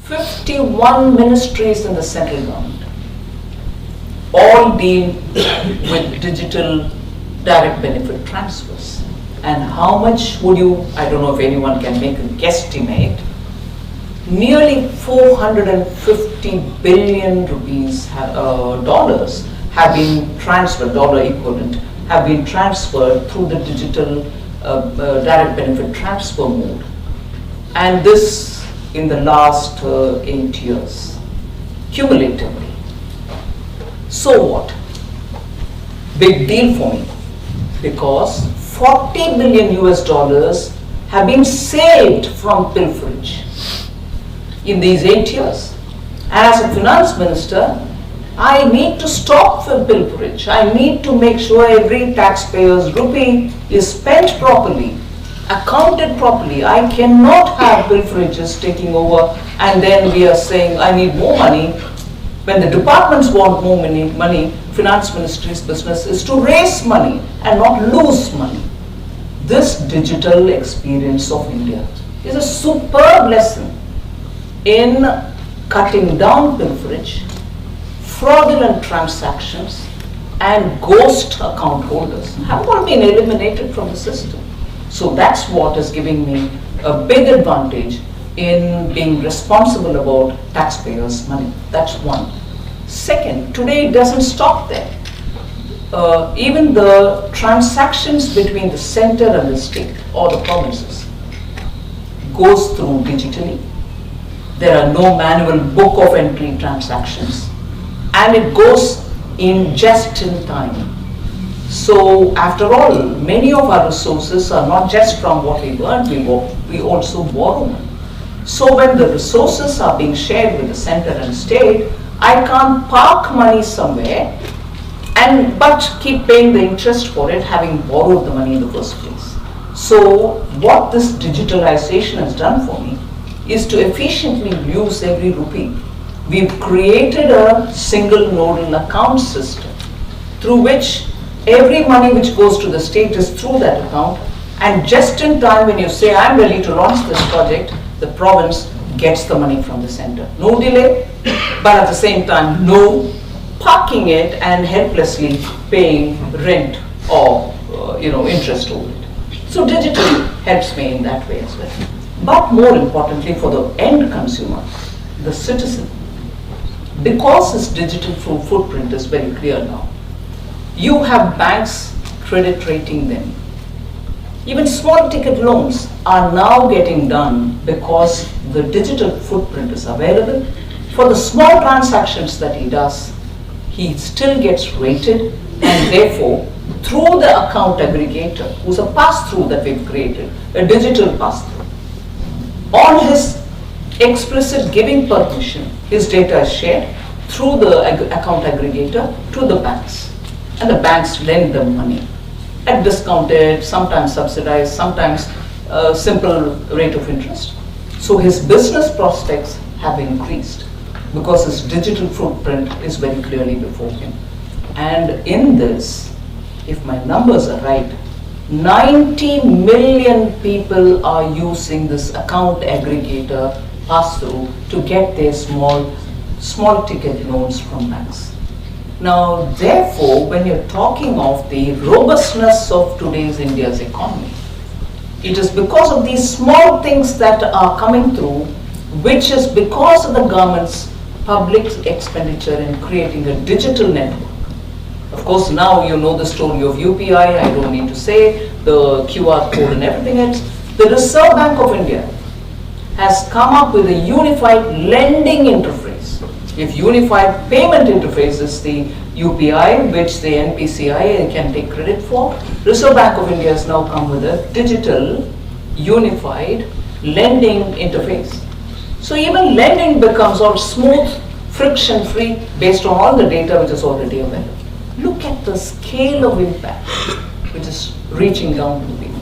51 ministries in the central government all deal with digital direct benefit transfers. And how much would you, I don't know if anyone can make a guesstimate, nearly 450 billion rupees dollars have been transferred, dollar equivalent, have been transferred through the digital direct benefit transfer mode. And this in the last 8 years, cumulatively. So what? Big deal for me, because 40 billion US dollars have been saved from pilferage in these 8 years. And as a finance minister, I need to stop the pilferage. I need to make sure every taxpayer's rupee is spent properly, accounted properly. I cannot have pilferages taking over and then we are saying I need more money. When the departments want more money, finance ministry's business is to raise money and not lose money. This digital experience of India is a superb lesson in cutting down pilferage, fraudulent transactions, and ghost account holders have all been eliminated from the system. So that's what is giving me a big advantage in being responsible about taxpayers' money. That's one. Second, today it doesn't stop there. Even the transactions between the center and the state or the provinces goes through digitally. There are no manual book of entry transactions, and it goes in just in time. So after all, many of our resources are not just from what we earn, we also borrow money. So when the resources are being shared with the center and state, I can't park money somewhere but keep paying the interest for it, having borrowed the money in the first place. So what this digitalization has done for me is to efficiently use every rupee. We've created a single nodal account system through which every money which goes to the state is through that account, and just in time when you say I'm ready to launch this project, the province gets the money from the center. No delay, but at the same time no parking it and helplessly paying rent or interest over it. So digital helps me in that way as well. But more importantly for the end consumer, the citizen, because this digital footprint is very clear now, you have banks credit rating them. Even small ticket loans are now getting done because the digital footprint is available. For the small transactions that he does, he still gets rated, and therefore through the account aggregator, who's a pass-through that we've created, a digital pass-through, on his explicit giving permission, his data is shared through the account aggregator to the banks, and the banks lend them money at discounted, sometimes subsidized, sometimes simple rate of interest. So his business prospects have increased because his digital footprint is very clearly before him. And in this, if my numbers are right, 90 million people are using this account aggregator pass-through to get their small ticket loans from banks. Now, therefore, when you're talking of the robustness of today's India's economy, it is because of these small things that are coming through, which is because of the government's public expenditure in creating a digital network. Of course, now you know the story of UPI, I don't need to say, the QR code and everything else. The Reserve Bank of India has come up with a unified lending interface. If unified payment interface is the UPI, which the NPCI can take credit for, Reserve Bank of India has now come with a digital unified lending interface. So even lending becomes all smooth, friction-free, based on all the data which is already available. Look at the scale of impact which is reaching down to the people.